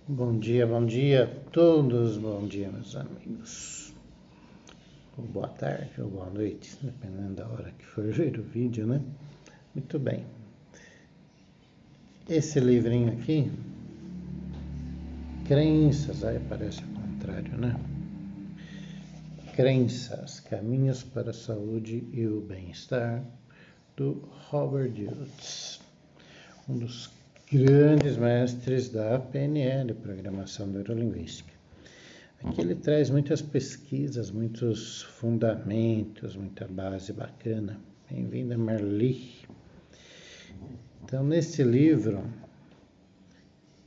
Bom dia a todos, bom dia meus amigos, ou boa tarde ou boa noite, dependendo da hora que for ver o vídeo, né? Muito bem, esse livrinho aqui, Crenças, aí parece o contrário, né? Crenças, Caminhos para a Saúde e o Bem-Estar, do Robert Dilts, um dos grandes mestres da PNL, Programação Neurolinguística. Aqui ele traz muitas pesquisas, muitos fundamentos, muita base bacana. Bem-vinda, Marli. Então, nesse livro,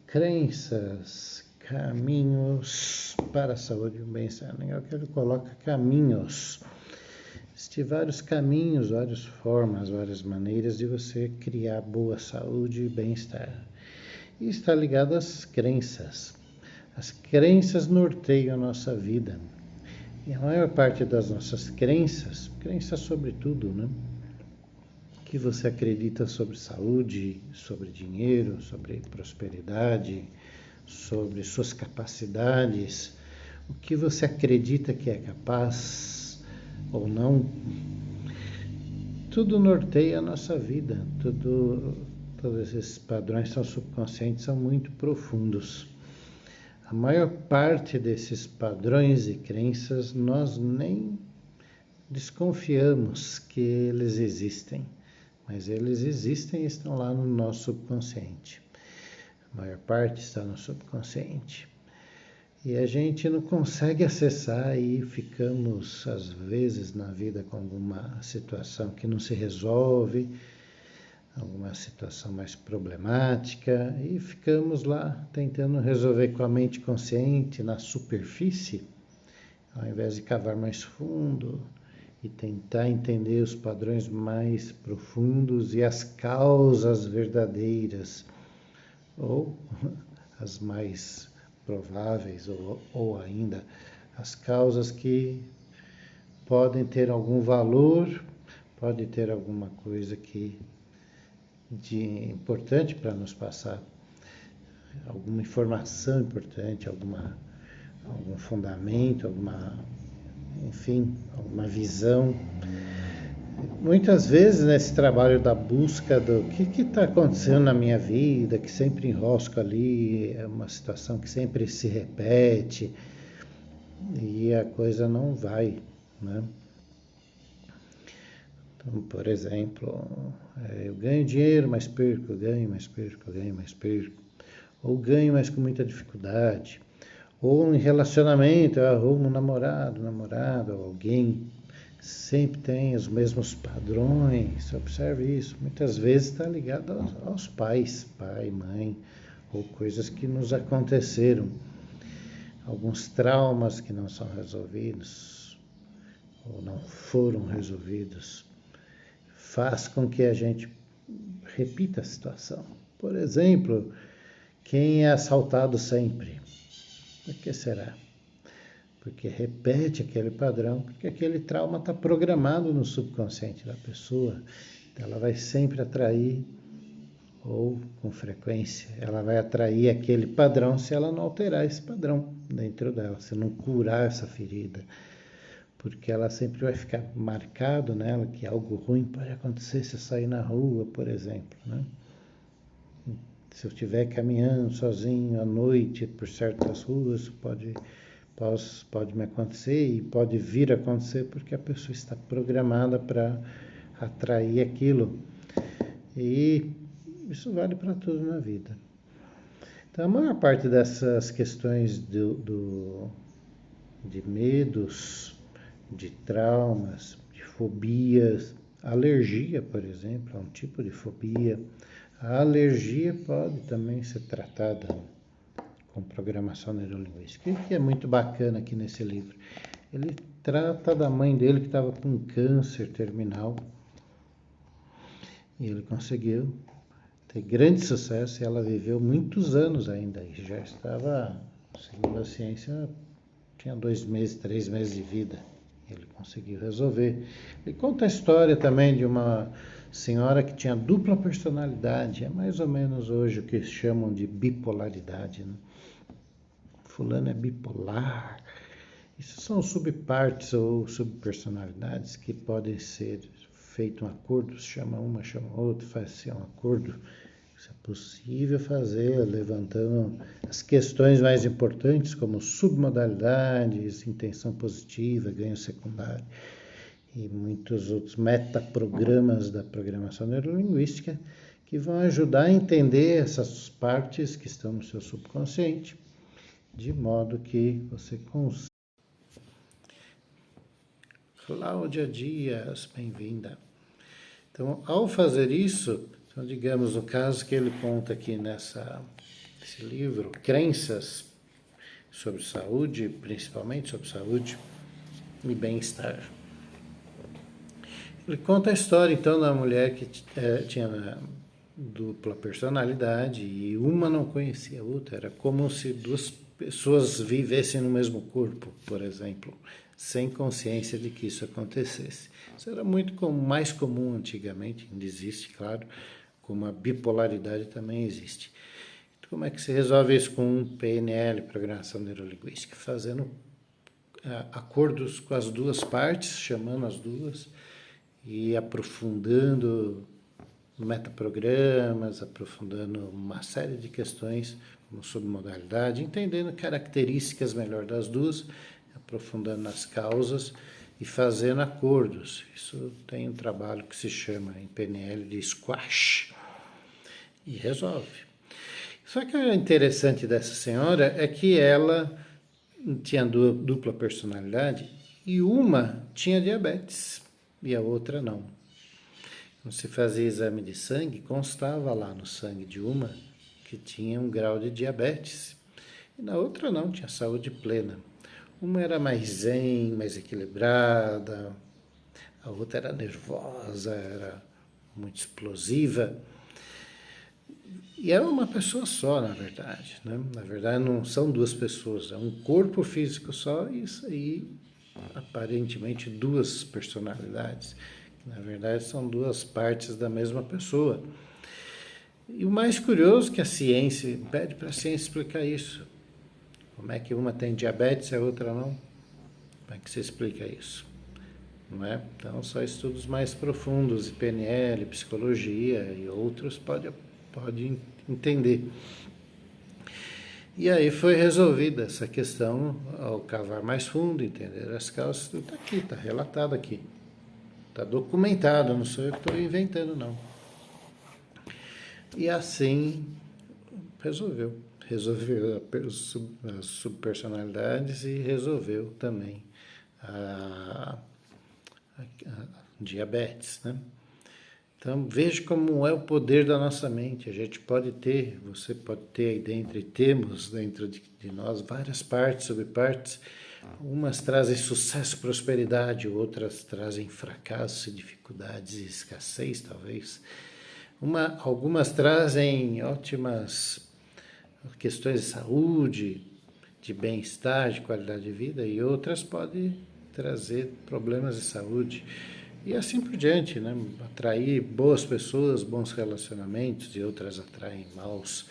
Crenças, Caminhos para a Saúde e o Bem-Estar. Legal que ele coloca caminhos. Existem vários caminhos, várias formas, várias maneiras de você criar boa saúde e bem-estar. E está ligado às crenças. As crenças norteiam a nossa vida. E a maior parte das nossas crenças sobre tudo, né? O que você acredita sobre saúde, sobre dinheiro, sobre prosperidade, sobre suas capacidades, o que você acredita que é capaz ou não, tudo norteia a nossa vida. Todos esses padrões são subconscientes, são muito profundos. A maior parte desses padrões e crenças nós nem desconfiamos que eles existem, mas eles existem e estão lá no nosso subconsciente. A maior parte está no subconsciente. E a gente não consegue acessar e ficamos, às vezes, na vida com alguma situação que não se resolve, alguma situação mais problemática, e ficamos lá tentando resolver com a mente consciente na superfície, ao invés de cavar mais fundo e tentar entender os padrões mais profundos e as causas verdadeiras, ou as mais prováveis, ou ainda as causas que podem ter algum valor, pode ter alguma coisa que de importante para nos passar, alguma informação importante, algum fundamento, alguma visão. Muitas vezes nesse trabalho da busca do que está acontecendo na minha vida, que sempre enrosco ali, é uma situação que sempre se repete e a coisa não vai, né? Então, por exemplo, eu ganho dinheiro, mas perco, eu ganho, mas perco, eu ganho, mas perco. Ou ganho, mas com muita dificuldade. Ou em relacionamento, eu arrumo um namorada, ou alguém. Sempre tem os mesmos padrões, observe isso. Muitas vezes está ligado aos pais, pai, mãe, ou coisas que nos aconteceram. Alguns traumas que não são resolvidos, ou não foram resolvidos, faz com que a gente repita a situação. Por exemplo, quem é assaltado sempre? Por que será? Porque repete aquele padrão, porque aquele trauma está programado no subconsciente da pessoa. Então ela vai sempre atrair, ou com frequência, ela vai atrair aquele padrão se ela não alterar esse padrão dentro dela, se não curar essa ferida. Porque ela sempre vai ficar marcado nela que algo ruim pode acontecer se eu sair na rua, por exemplo, né? Se eu estiver caminhando sozinho à noite por certas ruas, pode me acontecer e pode vir a acontecer porque a pessoa está programada para atrair aquilo. E isso vale para tudo na vida. Então, a maior parte dessas questões de medos, de traumas, de fobias, alergia, por exemplo, é um tipo de fobia. A alergia pode também ser tratada com programação neurolinguística. O que é muito bacana aqui nesse livro? Ele trata da mãe dele que estava com câncer terminal e ele conseguiu ter grande sucesso e ela viveu muitos anos ainda e já estava, segundo a ciência, tinha 2 meses, 3 meses de vida. Ele conseguiu resolver. Ele conta a história também de uma senhora que tinha dupla personalidade. É mais ou menos hoje o que chamam de bipolaridade, né? fulano é bipolar. Isso são subpartes ou subpersonalidades que podem ser feito um acordo, chama uma, chama outra, faz-se um acordo. Isso é possível fazer, levantando as questões mais importantes, como submodalidades, intenção positiva, ganho secundário, e muitos outros metaprogramas da programação neurolinguística, que vão ajudar a entender essas partes que estão no seu subconsciente, de modo que você consiga. Cláudia Dias, bem-vinda. Então, ao fazer isso, então, digamos, o caso que ele conta aqui nesse livro, Crenças sobre saúde, principalmente sobre saúde e bem-estar. Ele conta a história, então, da mulher que tinha dupla personalidade e uma não conhecia a outra. Era como se duas pessoas vivessem no mesmo corpo, por exemplo, sem consciência de que isso acontecesse. Isso era mais comum antigamente, ainda existe, claro, como a bipolaridade também existe. Então, como é que se resolve isso com PNL, Programação Neurolinguística? Fazendo acordos com as duas partes, chamando as duas e aprofundando metaprogramas, aprofundando uma série de questões como submodalidade, entendendo características melhor das duas, aprofundando nas causas e fazendo acordos. Isso tem um trabalho que se chama em PNL de squash e resolve. Só que o interessante dessa senhora é que ela tinha dupla personalidade e uma tinha diabetes e a outra não. Quando se fazia exame de sangue, constava lá no sangue de uma que tinha um grau de diabetes e na outra não, tinha saúde plena. Uma era mais zen, mais equilibrada, a outra era nervosa, era muito explosiva. E era uma pessoa só, na verdade, né? Na verdade, não são duas pessoas, é um corpo físico só e isso aí, aparentemente, duas personalidades. Na verdade, são duas partes da mesma pessoa. E o mais curioso é que a ciência pede para a ciência explicar isso. Como é que uma tem diabetes e a outra não? Como é que se explica isso? Não é? Então, só estudos mais profundos, PNL, psicologia e outros pode entender. E aí foi resolvida essa questão ao cavar mais fundo, entender as causas. Está aqui, está relatado aqui. Está documentado, não sou eu que estou inventando, não. E assim resolveu as subpersonalidades e resolveu também a diabetes, né? Então, veja como é o poder da nossa mente. A gente pode ter, você pode ter aí dentro, e temos dentro de nós várias partes, subpartes. Umas trazem sucesso, prosperidade, outras trazem fracasso, dificuldades e escassez, talvez. Algumas trazem ótimas questões de saúde, de bem-estar, de qualidade de vida, e outras podem trazer problemas de saúde. E assim por diante, né? Atrair boas pessoas, bons relacionamentos, e outras atraem maus.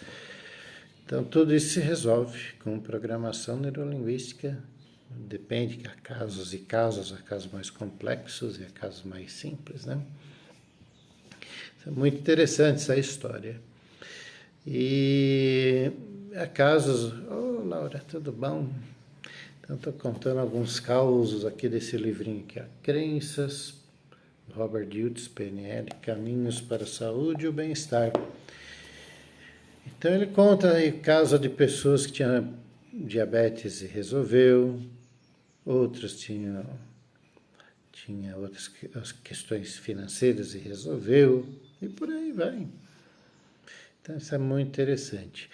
Então, tudo isso se resolve com programação neurolinguística. Depende que há casos e casos, há casos mais complexos e há casos mais simples, né? É muito interessante essa história. E há casos... Oh, Laura, tudo bom? Então, estou contando alguns causos aqui desse livrinho aqui. Crenças, Robert Dilts, PNL, Caminhos para a Saúde e o Bem-Estar. Então, ele conta aí casos de pessoas que tinham diabetes e resolveu, outros tinham outras questões financeiras e resolveu, e por aí vai. Então, isso é muito interessante.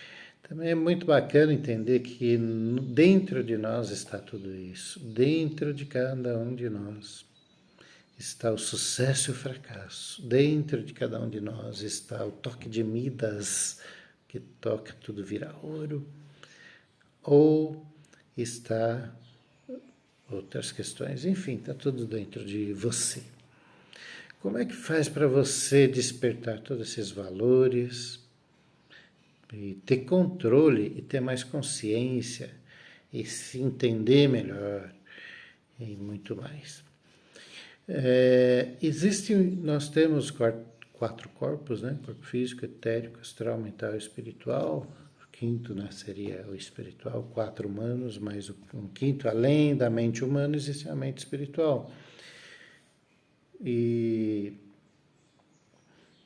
Também é muito bacana entender que dentro de nós está tudo isso. Dentro de cada um de nós está o sucesso e o fracasso. Dentro de cada um de nós está o toque de Midas, que toca tudo vira ouro. Ou está outras questões. Enfim, está tudo dentro de você. Como é que faz para você despertar todos esses valores e ter controle e ter mais consciência e se entender melhor e muito mais. Nós temos 4 corpos, né? Corpo físico, etérico, astral, mental e espiritual. O quinto, né, seria o espiritual, 4 humanos, mais um quinto, além da mente humana, existe a mente espiritual. E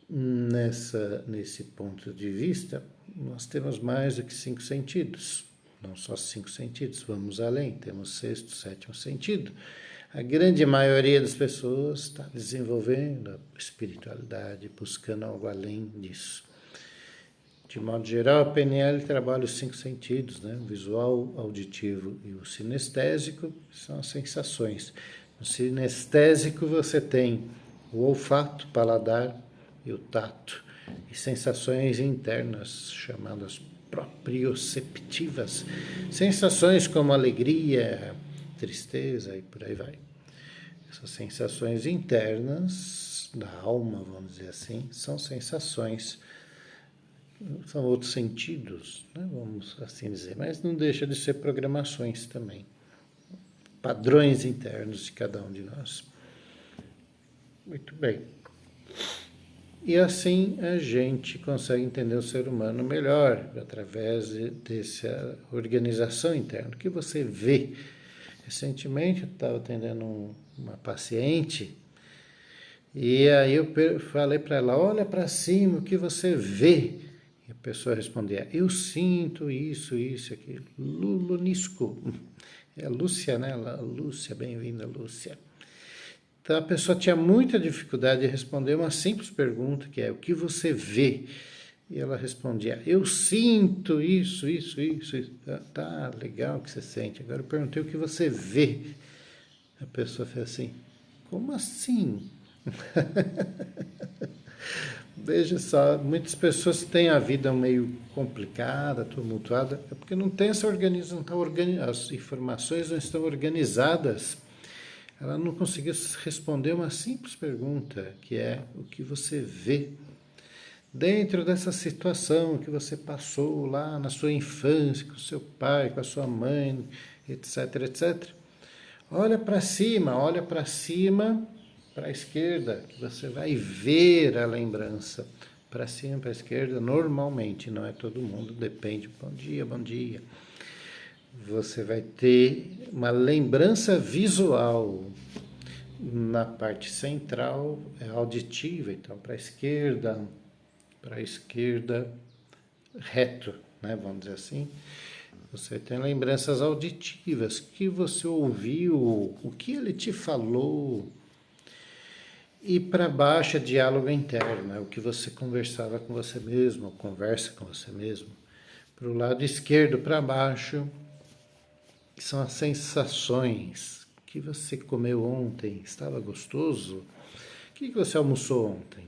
nesse ponto de vista, nós temos mais do que 5 sentidos. Não só 5 sentidos, vamos além, temos 6º, 7º sentido. A grande maioria das pessoas está desenvolvendo a espiritualidade, buscando algo além disso. De modo geral, a PNL trabalha os 5 sentidos, né? O visual, auditivo e o sinestésico são as sensações. No sinestésico você tem o olfato, paladar e o tato, e sensações internas chamadas proprioceptivas, sensações como alegria, tristeza e por aí vai. Essas sensações internas da alma, vamos dizer assim, são sensações, são outros sentidos, né? Vamos assim dizer, mas não deixa de ser programações também, padrões internos de cada um de nós. Muito bem. E assim a gente consegue entender o ser humano melhor, através dessa organização interna. O que você vê? Recentemente eu estava atendendo uma paciente e aí eu falei para ela, olha para cima, o que você vê? E a pessoa respondia, eu sinto isso, aquilo. Lunisco. É a Lúcia, né? Lúcia, bem-vinda, Lúcia. Então a pessoa tinha muita dificuldade de responder uma simples pergunta, que é, o que você vê? E ela respondia, eu sinto isso. Tá, legal o que você sente. Agora eu perguntei o que você vê. A pessoa fez assim, como assim? Veja só, muitas pessoas têm a vida meio complicada, tumultuada, é porque não tem essa organização, as informações não estão organizadas. Ela não conseguiu responder uma simples pergunta, que é o que você vê dentro dessa situação que você passou lá na sua infância, com seu pai, com a sua mãe, etc. Olha para cima, para a esquerda, que você vai ver a lembrança. Para cima, para a esquerda, normalmente, não é todo mundo, depende. Bom dia. Você vai ter uma lembrança visual. Na parte central é auditiva, então para a esquerda reto, né, vamos dizer assim. Você tem lembranças auditivas, que você ouviu, o que ele te falou. E para baixo é diálogo interno, é o que você conversava com você mesmo, ou conversa com você mesmo. Para o lado esquerdo, para baixo, são as sensações. O que você comeu ontem? Estava gostoso? O que você almoçou ontem?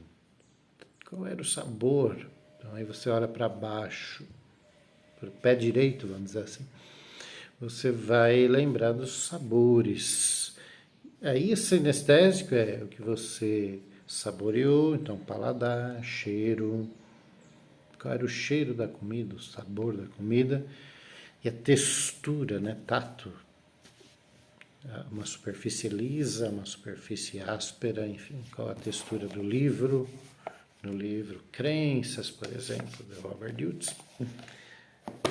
Qual era o sabor? Então aí você olha para baixo, para o pé direito, vamos dizer assim. Você vai lembrar dos sabores. Aí, sinestésico é o que você saboreou, então paladar, cheiro, qual era o cheiro da comida, o sabor da comida, e a textura, né, tato, uma superfície lisa, uma superfície áspera, enfim, qual a textura do livro, no livro Crenças, por exemplo, de Robert Dilts,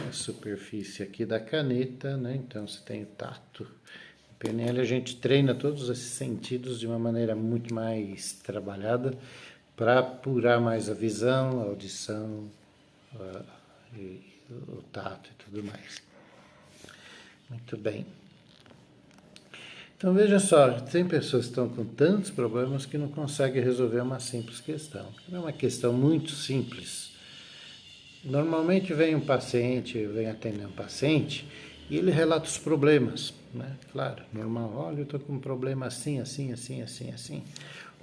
a superfície aqui da caneta, né, então você tem o tato. PNL a gente treina todos esses sentidos de uma maneira muito mais trabalhada para apurar mais a visão, a audição, o tato e tudo mais. Muito bem. Então veja só, tem pessoas que estão com tantos problemas que não conseguem resolver uma simples questão. É uma questão muito simples. Normalmente vem atender um paciente e ele relata os problemas, né? Claro, normal. Olha, eu estou com um problema assim.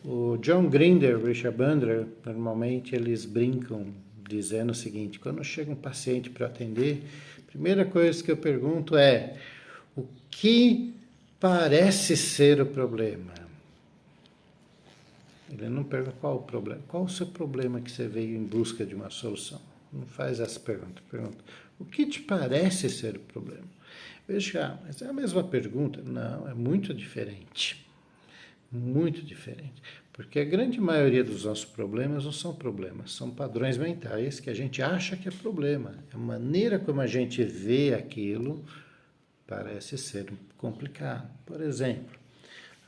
O John Grinder e o Richard Bandler, normalmente eles brincam dizendo o seguinte, quando chega um paciente para atender, a primeira coisa que eu pergunto é, o que parece ser o problema? Ele não pergunta qual o problema, qual o seu problema que você veio em busca de uma solução? Não faz essa pergunta, pergunta, o que te parece ser o problema? Veja, mas é a mesma pergunta? Não, é muito diferente. Muito diferente. Porque a grande maioria dos nossos problemas não são problemas, são padrões mentais que a gente acha que é problema. A maneira como a gente vê aquilo parece ser complicado. Por exemplo,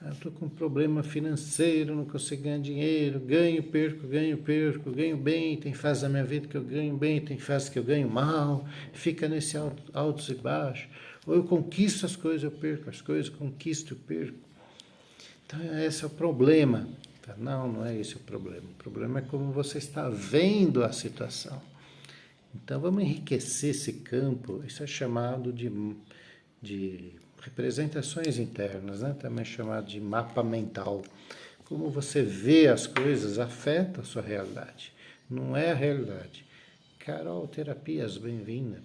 eu estou com um problema financeiro, não consigo ganhar dinheiro, ganho, perco, ganho bem, tem fase da minha vida que eu ganho bem, tem fase que eu ganho mal, fica nesse altos e baixos. Ou eu conquisto as coisas, eu perco as coisas, conquisto, eu perco. Então, esse é o problema. Não, não é esse o problema. O problema é como você está vendo a situação. Então, vamos enriquecer esse campo. Isso é chamado de representações internas, né? Também é chamado de mapa mental. Como você vê as coisas afeta a sua realidade. Não é a realidade. Carol, terapias, bem-vinda.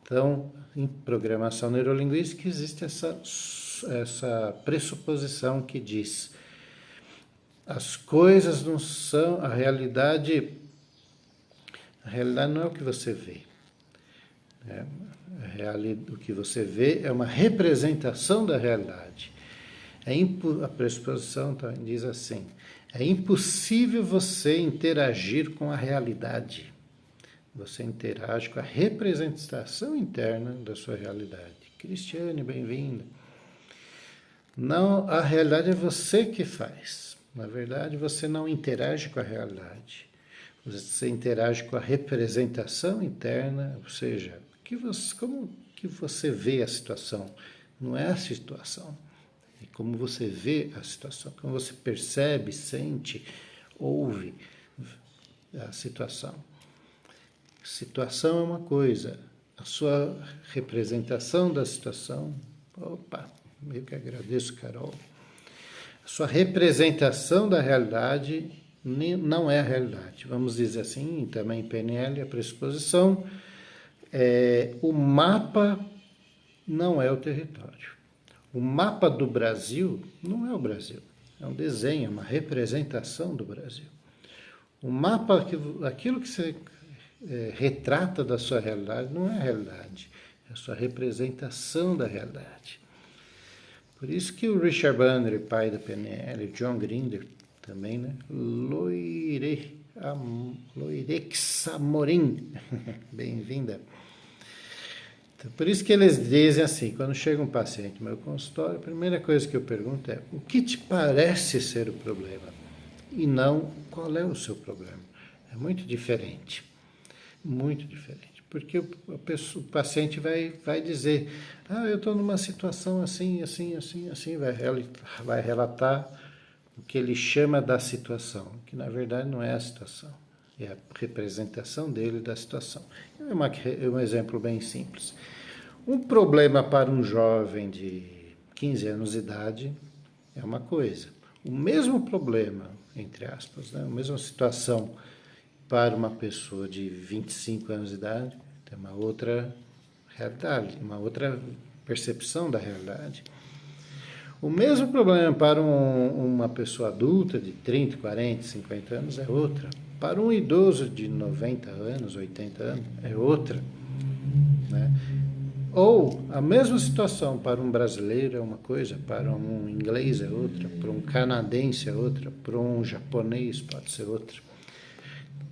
Então, em programação neurolinguística existe essa pressuposição que diz: as coisas não são, a realidade não é o que você vê. O que você vê é uma representação da realidade. A pressuposição também diz assim: é impossível você interagir com a realidade. Você interage com a representação interna da sua realidade. Cristiane, bem-vinda. Não, a realidade é você que faz. Na verdade, você não interage com a realidade. Você interage com a representação interna, ou seja, como que você vê a situação. Não é a situação, é como você vê a situação, como você percebe, sente, ouve a situação. Situação é uma coisa, a sua representação da situação, opa, eu que agradeço, Carol. A sua representação da realidade não é a realidade. Vamos dizer assim, também em PNL, a pressuposição o mapa não é o território. O mapa do Brasil não é o Brasil. É um desenho, uma representação do Brasil. O mapa, aquilo que você retrata da sua realidade, não é a realidade. É a sua representação da realidade. Por isso que o Richard Bandler, pai da PNL, John Grinder, também, né? Loirex Amorim, bem-vinda. Então, por isso que eles dizem assim, quando chega um paciente no meu consultório, a primeira coisa que eu pergunto é: o que te parece ser o problema? E não qual é o seu problema. É muito diferente. Muito diferente. Porque o paciente vai dizer: eu estou numa situação assim, vai relatar o que ele chama da situação, que na verdade não é a situação, é a representação dele da situação. É um exemplo bem simples. Um problema para um jovem de 15 anos de idade é uma coisa. O mesmo problema, entre aspas, né? A mesma situação para uma pessoa de 25 anos de idade tem uma outra realidade, uma outra percepção da realidade. O mesmo problema para uma pessoa adulta de 30, 40, 50 anos é outra. Para um idoso de 90 anos, 80 anos, é outra. Né? Ou a mesma situação para um brasileiro é uma coisa, para um inglês é outra, para um canadense é outra, para um japonês pode ser outra.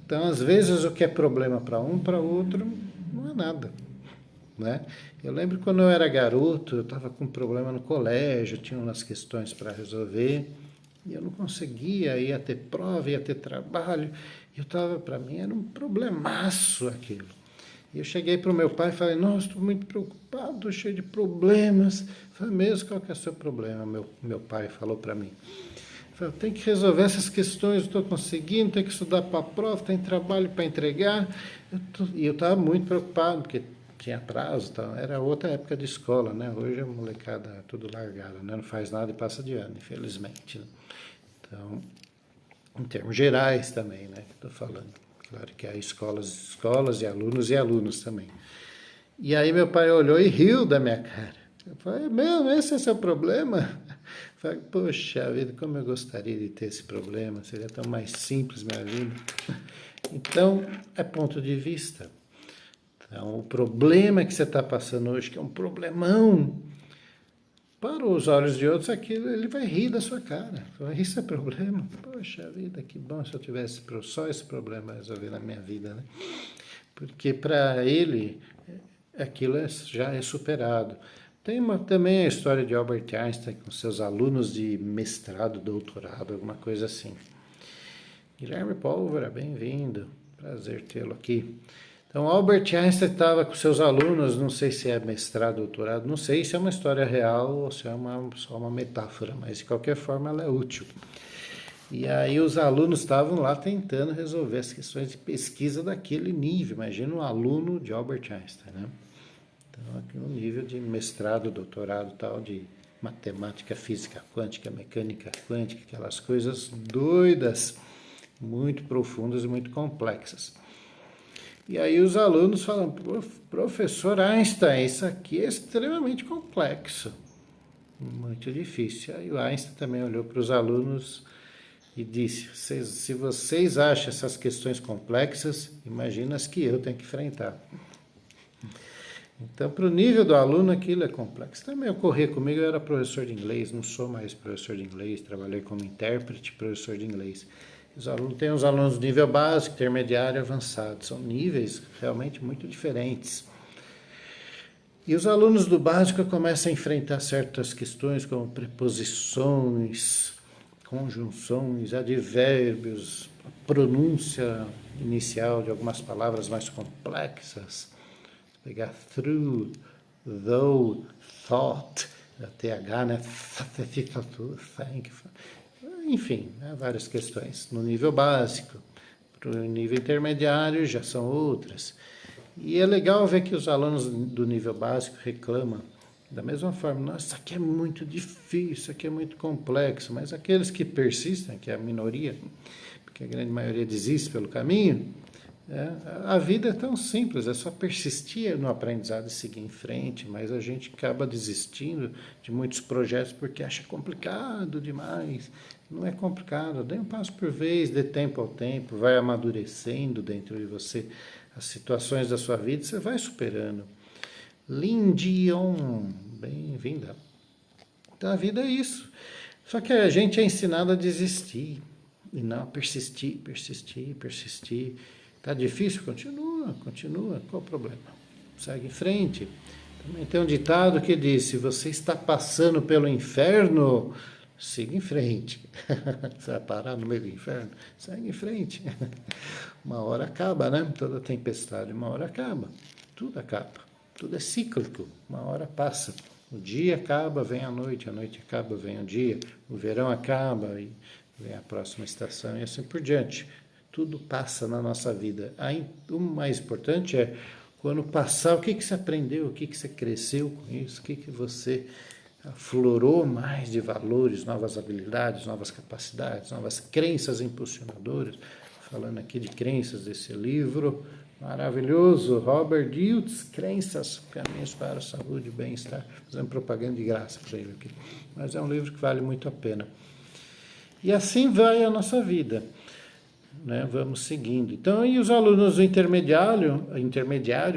Então, às vezes, o que é problema para um, para outro, não é nada. Né? Eu lembro quando eu era garoto, eu estava com um problema no colégio, tinha umas questões para resolver, e eu não conseguia, ia ter prova, ia ter trabalho, para mim era um problemaço aquilo. E eu cheguei para o meu pai e falei: nossa, estou muito preocupado, estou cheio de problemas. Eu falei: mesmo, qual que é o seu problema? Meu pai falou para mim. Eu tenho que resolver essas questões, eu estou conseguindo, tenho que estudar para a prova, tem trabalho para entregar. E eu estava muito preocupado, porque tinha prazo, então, era outra época de escola, né? Hoje a molecada é tudo largada, né? Não faz nada e passa de ano, infelizmente. Né? Então, em termos gerais também, né? Estou falando. Claro que há escolas e alunos também. E aí meu pai olhou e riu da minha cara. Eu falei: meu, esse é o seu problema? Eu falei: poxa vida, como eu gostaria de ter esse problema, seria tão mais simples minha vida. Então, é ponto de vista. Então, o problema que você está passando hoje, que é um problemão, para os olhos de outros, aquilo, ele vai rir da sua cara. Isso é problema? Poxa vida, que bom se eu tivesse só esse problema a resolver na minha vida, né? Porque para ele, aquilo já é superado. Tem também a história de Albert Einstein com seus alunos de mestrado, doutorado, alguma coisa assim. Guilherme Pólvora, bem-vindo. Prazer tê-lo aqui. Então, Albert Einstein estava com seus alunos, não sei se é mestrado, doutorado, não sei se é uma história real ou se é só uma metáfora, mas de qualquer forma ela é útil. E aí os alunos estavam lá tentando resolver as questões de pesquisa daquele nível. Imagina um aluno de Albert Einstein, né? Então, aqui no nível de mestrado, doutorado, tal, de matemática, física quântica, mecânica quântica, aquelas coisas doidas, muito profundas e muito complexas. E aí os alunos falam, professor Einstein, isso aqui é extremamente complexo, muito difícil. Aí o Einstein também olhou para os alunos e disse, se vocês acham essas questões complexas, imagina as que eu tenho que enfrentar. Então, para o nível do aluno, aquilo é complexo. Também ocorria comigo, eu era professor de inglês, não sou mais professor de inglês, trabalhei como intérprete, professor de inglês. Tem os alunos do nível básico, intermediário e avançado. São níveis realmente muito diferentes. E os alunos do básico começam a enfrentar certas questões como preposições, conjunções, advérbios, a pronúncia inicial de algumas palavras mais complexas. Pegar through, though, thought, a TH, né? Thankful. Enfim, né, várias questões. No nível básico, para o nível intermediário já são outras. E é legal ver que os alunos do nível básico reclamam da mesma forma. Nossa, isso aqui é muito difícil, isso aqui é muito complexo. Mas aqueles que persistem, que é a minoria, porque a grande maioria desiste pelo caminho, a vida é tão simples, é só persistir no aprendizado e seguir em frente, mas a gente acaba desistindo de muitos projetos porque acha complicado demais. Não é complicado, dê um passo por vez, dê tempo ao tempo, vai amadurecendo dentro de você as situações da sua vida, você vai superando. Lin Dion, bem-vinda. Então a vida é isso. Só que a gente é ensinado a desistir e não persistir. Está difícil? Continua. Qual o problema? Segue em frente. Também tem um ditado que diz, se você está passando pelo inferno, siga em frente. Você vai parar no meio do inferno? Segue em frente. Uma hora acaba, né? Toda tempestade, uma hora acaba. Tudo acaba. Tudo é cíclico. Uma hora passa. O dia acaba, vem a noite acaba, vem o dia. O verão acaba e vem a próxima estação e assim por diante. Tudo passa na nossa vida. O mais importante é, quando passar, o que você aprendeu, o que você cresceu com isso, o que você aflorou mais de valores, novas habilidades, novas capacidades, novas crenças impulsionadoras. Falando aqui de crenças desse livro maravilhoso, Robert Dilts, Crenças, Caminhos para a Saúde e Bem-Estar. Fazendo propaganda de graça para ele aqui. Mas é um livro que vale muito a pena. E assim vai a nossa vida. Né, vamos seguindo. Então, e os alunos do intermediário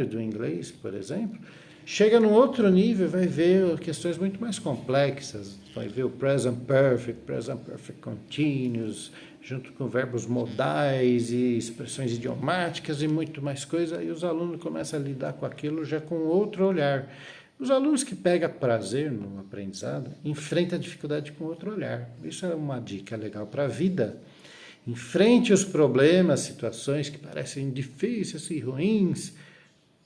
do inglês, por exemplo, chega num outro nível, vai ver questões muito mais complexas, vai ver o present perfect continuous, junto com verbos modais e expressões idiomáticas e muito mais coisa, e os alunos começam a lidar com aquilo já com outro olhar. Os alunos que pegam prazer no aprendizado enfrentam a dificuldade com outro olhar. Isso é uma dica legal para a vida. Enfrente os problemas, situações que parecem difíceis e ruins,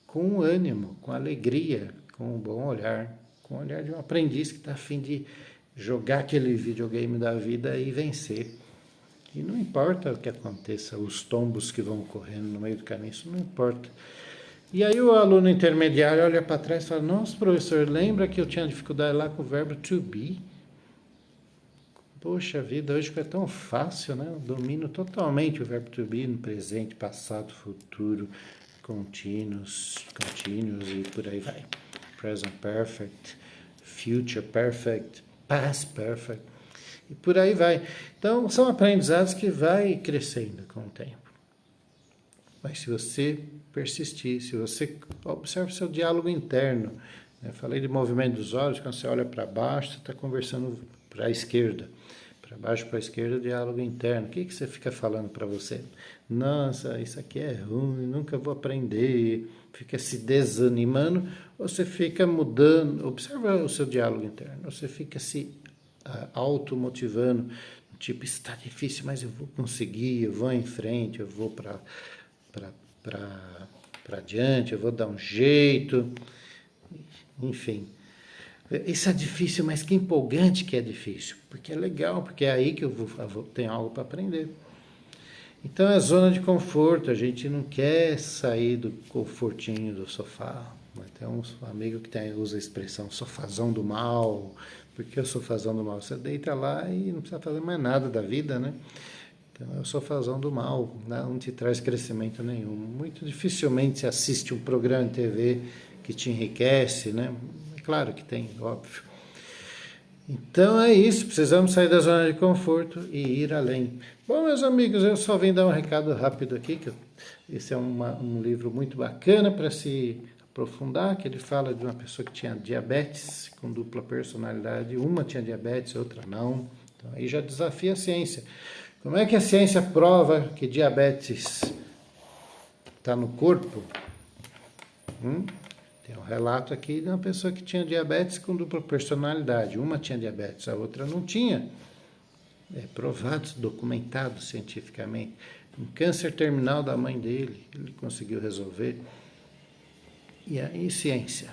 com ânimo, com alegria, com um bom olhar, com o olhar de um aprendiz que está a fim de jogar aquele videogame da vida e vencer. E não importa o que aconteça, os tombos que vão ocorrendo no meio do caminho, isso não importa. E aí o aluno intermediário olha para trás e fala, nossa, professor, lembra que eu tinha dificuldade lá com o verbo to be? Poxa vida, hoje é tão fácil, né? Eu domino totalmente o verbo to be no presente, passado, futuro, contínuos e por aí vai. Present perfect, future perfect, past perfect e por aí vai. Então, são aprendizados que vai crescendo com o tempo. Mas se você persistir, se você observa o seu diálogo interno, né? Falei de movimento dos olhos, quando você olha para baixo, você está conversando para a esquerda. Para baixo, para a esquerda, o diálogo interno. O que você fica falando para você? Nossa, isso aqui é ruim, nunca vou aprender. Fica se desanimando, ou você fica mudando. Observa o seu diálogo interno. Você fica se automotivando. Tipo, está difícil, mas eu vou conseguir, eu vou em frente, eu vou para adiante, eu vou dar um jeito. Enfim. Isso é difícil, mas que empolgante que é difícil. Porque é legal, porque é aí que eu tenho algo para aprender. Então é zona de conforto, a gente não quer sair do confortinho do sofá. Tem um amigo que usa a expressão sofazão do mal. Por que o sofazão do mal? Você deita lá e não precisa fazer mais nada da vida, né? Então é o sofazão do mal, não te traz crescimento nenhum. Muito dificilmente se assiste um programa de TV que te enriquece, né? É claro que tem, óbvio. Então é isso, precisamos sair da zona de conforto e ir além. Bom, meus amigos, eu só vim dar um recado rápido aqui, que esse é um livro muito bacana para se aprofundar, que ele fala de uma pessoa que tinha diabetes, com dupla personalidade, uma tinha diabetes, outra não. Então aí já desafia a ciência. Como é que a ciência prova que diabetes está no corpo? Tem um relato aqui de uma pessoa que tinha diabetes com dupla personalidade. Uma tinha diabetes, a outra não tinha. É provado, documentado cientificamente. Um câncer terminal da mãe dele, ele conseguiu resolver. E aí, ciência.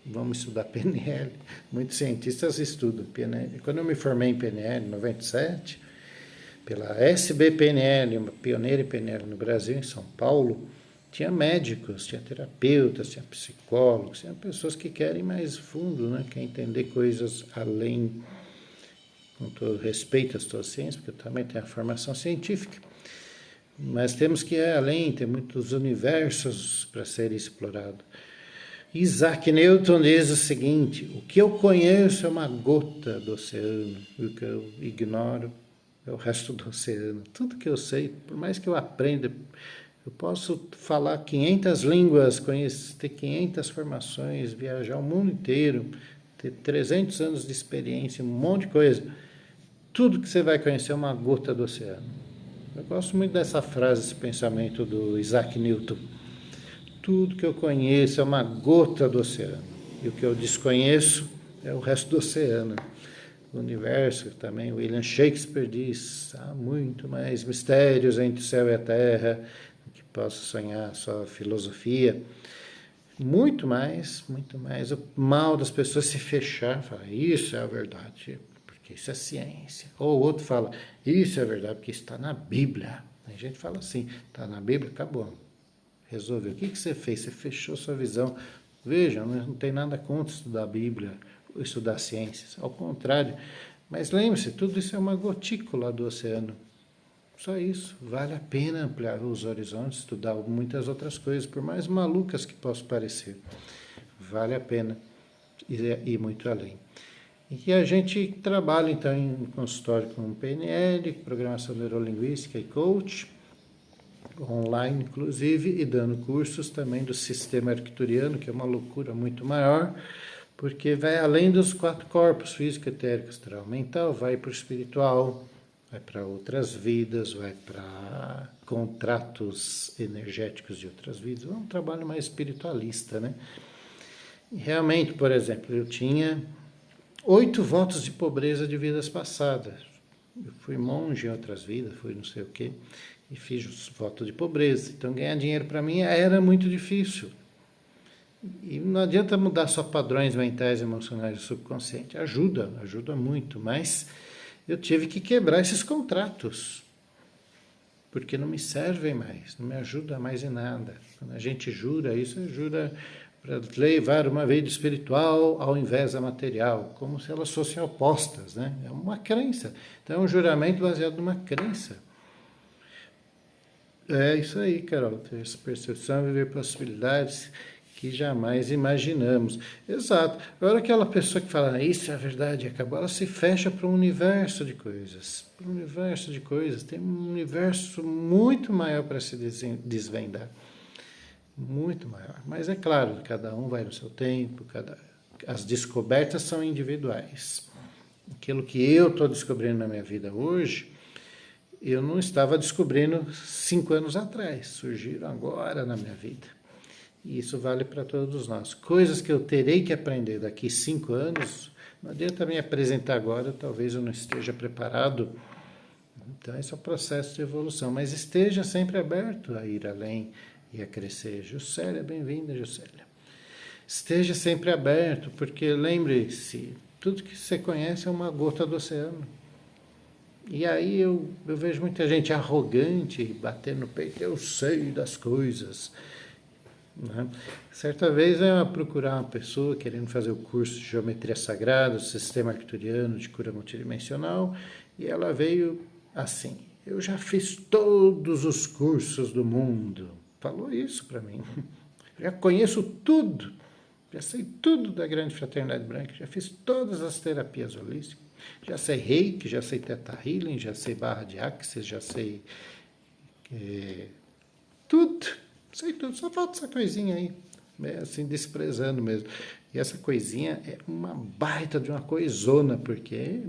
Vamos estudar PNL. Muitos cientistas estudam PNL. Quando eu me formei em PNL, em 97, pela SBPNL, uma pioneira em PNL no Brasil, em São Paulo, tinha médicos, tinha terapeutas, tinha psicólogos, tinha pessoas que querem mais fundo, né? Querem entender coisas além, com todo respeito às suas ciências, porque eu também tenho a formação científica. Mas temos que ir além, tem muitos universos para serem explorados. Isaac Newton diz o seguinte: o que eu conheço é uma gota do oceano, o que eu ignoro é o resto do oceano. Tudo que eu sei, por mais que eu aprenda, eu posso falar 500 línguas, ter 500 formações, viajar o mundo inteiro, ter 300 anos de experiência, um monte de coisa. Tudo que você vai conhecer é uma gota do oceano. Eu gosto muito dessa frase, esse pensamento do Isaac Newton. Tudo que eu conheço é uma gota do oceano. E o que eu desconheço é o resto do oceano. O universo também, William Shakespeare diz, há muito mais mistérios entre o céu e a terra do que posso sonhar só a filosofia. Muito mais. O mal das pessoas se fechar, falar, isso é a verdade, porque isso é ciência. Ou o outro fala, isso é verdade, porque isso está na Bíblia. A gente fala assim, está na Bíblia, acabou. Resolveu. O que você fez? Você fechou sua visão. Veja, não tem nada contra estudar a Bíblia, estudar ciências, ao contrário. Mas lembre-se, tudo isso é uma gotícula do oceano. Só isso. Vale a pena ampliar os horizontes, estudar muitas outras coisas, por mais malucas que possam parecer. Vale a pena ir muito além. E a gente trabalha, então, em consultório com PNL, programação neurolinguística e coach, online, inclusive, e dando cursos também do sistema arcturiano, que é uma loucura muito maior, porque vai além dos 4 corpos, físico, etérico, astral, mental, vai para o espiritual, vai para outras vidas, vai para contratos energéticos de outras vidas. É um trabalho mais espiritualista, né? E realmente, por exemplo, eu tinha 8 votos de pobreza de vidas passadas. Eu fui monge em outras vidas, fui não sei o quê, e fiz os votos de pobreza. Então, ganhar dinheiro para mim era muito difícil. E não adianta mudar só padrões mentais, emocionais e subconsciente. Ajuda muito, mas eu tive que quebrar esses contratos, porque não me servem mais, não me ajuda mais em nada. Quando a gente jura, isso jura para levar uma vida espiritual ao invés da material, como se elas fossem opostas, né? É uma crença. Então, é um juramento baseado numa crença. É isso aí, Carol. Ter essa percepção, viver possibilidades, que jamais imaginamos. Exato. Agora aquela pessoa que fala, isso é a verdade, acabou, ela se fecha para um universo de coisas. Para um universo de coisas. Tem um universo muito maior para se desvendar. Muito maior. Mas é claro, cada um vai no seu tempo, as descobertas são individuais. Aquilo que eu estou descobrindo na minha vida hoje, eu não estava descobrindo 5 anos atrás, surgiram agora na minha vida. E isso vale para todos nós. Coisas que eu terei que aprender daqui 5 anos, não adianta me apresentar agora, talvez eu não esteja preparado. Então, esse é o processo de evolução. Mas esteja sempre aberto a ir além e a crescer. Juscelia, bem-vinda, Juscelia. Esteja sempre aberto, porque lembre-se, tudo que você conhece é uma gota do oceano. E aí eu vejo muita gente arrogante, batendo no peito, eu sei das coisas. Né? Certa vez eu ia procurar uma pessoa querendo fazer o curso de Geometria Sagrada, Sistema Arcturiano de Cura Multidimensional, e ela veio assim, eu já fiz todos os cursos do mundo. Falou isso para mim. Já conheço tudo, já sei tudo da Grande Fraternidade Branca, já fiz todas as terapias holísticas, já sei Reiki, já sei Theta Healing, já sei barra de Axis, já sei tudo. Sei tudo, só falta essa coisinha aí, né? Assim, desprezando mesmo. E essa coisinha é uma baita de uma coisona, porque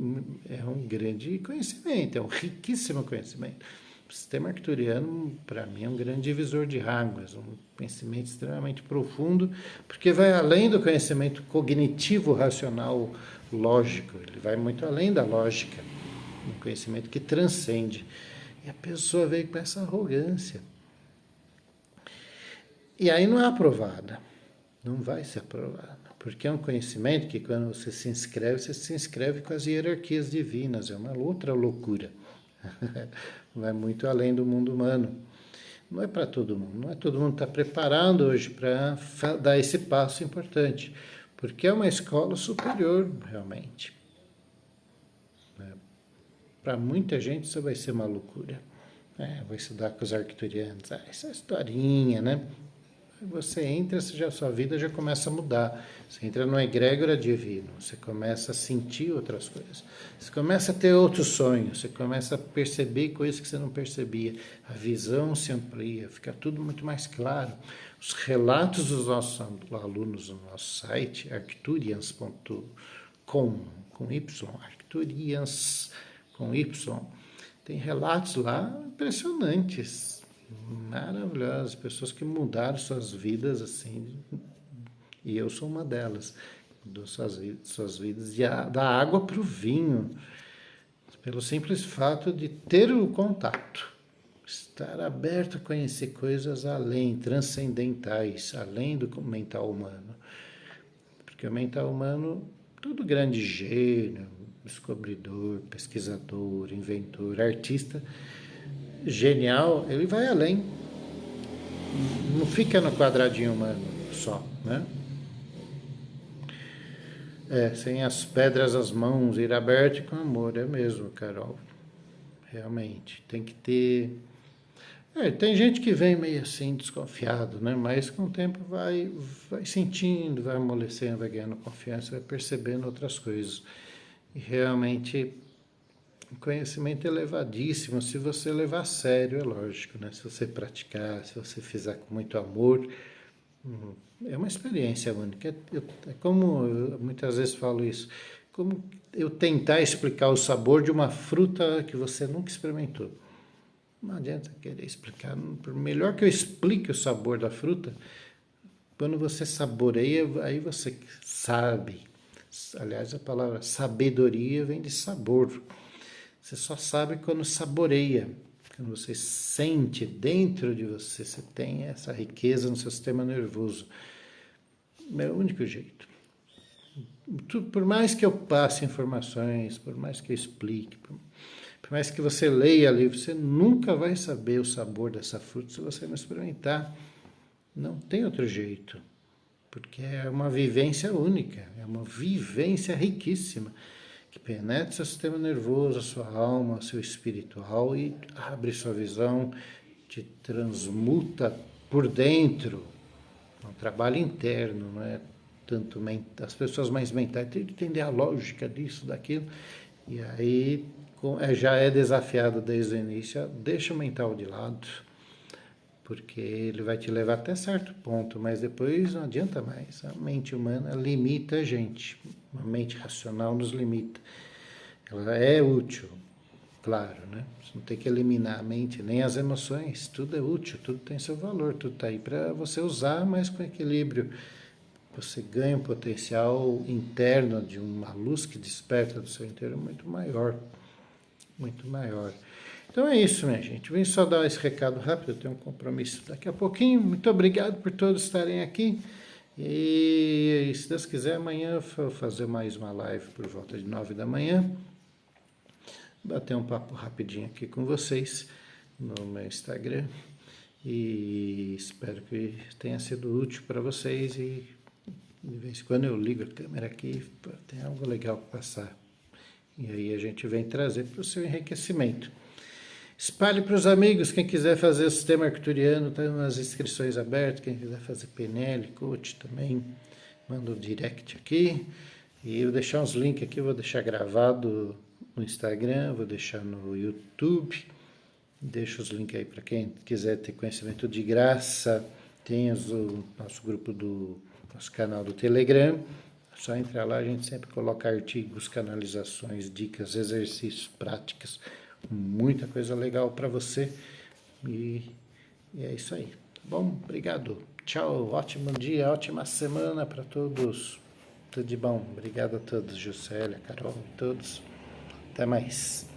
é um grande conhecimento, é um riquíssimo conhecimento. O sistema arcturiano, para mim, é um grande divisor de águas, um conhecimento extremamente profundo, porque vai além do conhecimento cognitivo, racional, lógico, ele vai muito além da lógica, um conhecimento que transcende. E a pessoa veio com essa arrogância. E aí não é aprovada, não vai ser aprovada, porque é um conhecimento que quando você se inscreve com as hierarquias divinas, é uma outra loucura, vai muito além do mundo humano, não é para todo mundo, não é todo mundo está preparado hoje para dar esse passo importante, porque é uma escola superior realmente, para muita gente isso vai ser uma loucura, vou estudar com os arcturianos, essa é historinha, né? Você entra, a sua vida já começa a mudar. Você entra numa egrégora divina, você começa a sentir outras coisas. Você começa a ter outros sonhos, você começa a perceber coisas que você não percebia. A visão se amplia, fica tudo muito mais claro. Os relatos dos nossos alunos no nosso site, arcturians.com, com Y, Arcturians, com Y, tem relatos lá impressionantes, maravilhosas, pessoas que mudaram suas vidas assim, e eu sou uma delas, mudou suas vidas da água para o vinho, pelo simples fato de ter o contato, estar aberto a conhecer coisas além, transcendentais, além do mental humano, porque o mental humano, todo grande gênio, descobridor, pesquisador, inventor, artista genial, ele vai além. Não fica no quadradinho humano só, né? Sem as pedras às mãos, ir aberto e com amor, é mesmo, Carol. Realmente, tem que ter... tem gente que vem meio assim, desconfiado, né? Mas com o tempo vai sentindo, vai amolecendo, vai ganhando confiança, vai percebendo outras coisas. E realmente... conhecimento elevadíssimo, se você levar a sério, é lógico, né? Se você praticar, se você fizer com muito amor, é uma experiência única. É como eu muitas vezes falo isso, como eu tentar explicar o sabor de uma fruta que você nunca experimentou. Não adianta querer explicar, por melhor que eu explique o sabor da fruta, quando você saboreia, aí você sabe. Aliás, a palavra sabedoria vem de sabor. Você só sabe quando saboreia, quando você sente dentro de você, você tem essa riqueza no seu sistema nervoso. É o único jeito. Por mais que eu passe informações, por mais que eu explique, por mais que você leia livro, você nunca vai saber o sabor dessa fruta se você não experimentar. Não tem outro jeito, porque é uma vivência única, é uma vivência riquíssima, que penetra seu sistema nervoso, a sua alma, seu espiritual e abre sua visão, te transmuta por dentro, É um trabalho interno, não é tanto as pessoas mais mentais têm que entender a lógica disso, daquilo, e aí já é desafiado desde o início, deixa o mental de lado, porque ele vai te levar até certo ponto, mas depois não adianta mais. A mente humana limita a gente, a mente racional nos limita. Ela é útil, claro, né? Você não tem que eliminar a mente, nem as emoções, tudo é útil, tudo tem seu valor, tudo está aí para você usar, mas com equilíbrio. Você ganha um potencial interno de uma luz que desperta do seu interior muito maior, muito maior. Então é isso, minha gente. Vim só dar esse recado rápido, eu tenho um compromisso daqui a pouquinho. Muito obrigado por todos estarem aqui. E se Deus quiser, amanhã eu vou fazer mais uma live por volta de 9 da manhã. Bater um papo rapidinho aqui com vocês no meu Instagram. E espero que tenha sido útil para vocês. E de vez em quando eu ligo a câmera aqui, tem algo legal para passar. E aí a gente vem trazer para o seu enriquecimento. Espalhe para os amigos, quem quiser fazer o sistema arcturiano, tem umas inscrições abertas, quem quiser fazer PNL, coach também, manda um direct aqui. E eu vou deixar uns links aqui, vou deixar gravado no Instagram, vou deixar no YouTube. Deixo os links aí para quem quiser ter conhecimento de graça. Tem o nosso grupo do nosso canal do Telegram. É só entrar lá, a gente sempre coloca artigos, canalizações, dicas, exercícios, práticas. Muita coisa legal para você. E é isso aí. Tá bom? Obrigado. Tchau. Ótimo dia, ótima semana para todos. Tudo de bom. Obrigado a todos, Juscelia, Carol e todos. Até mais.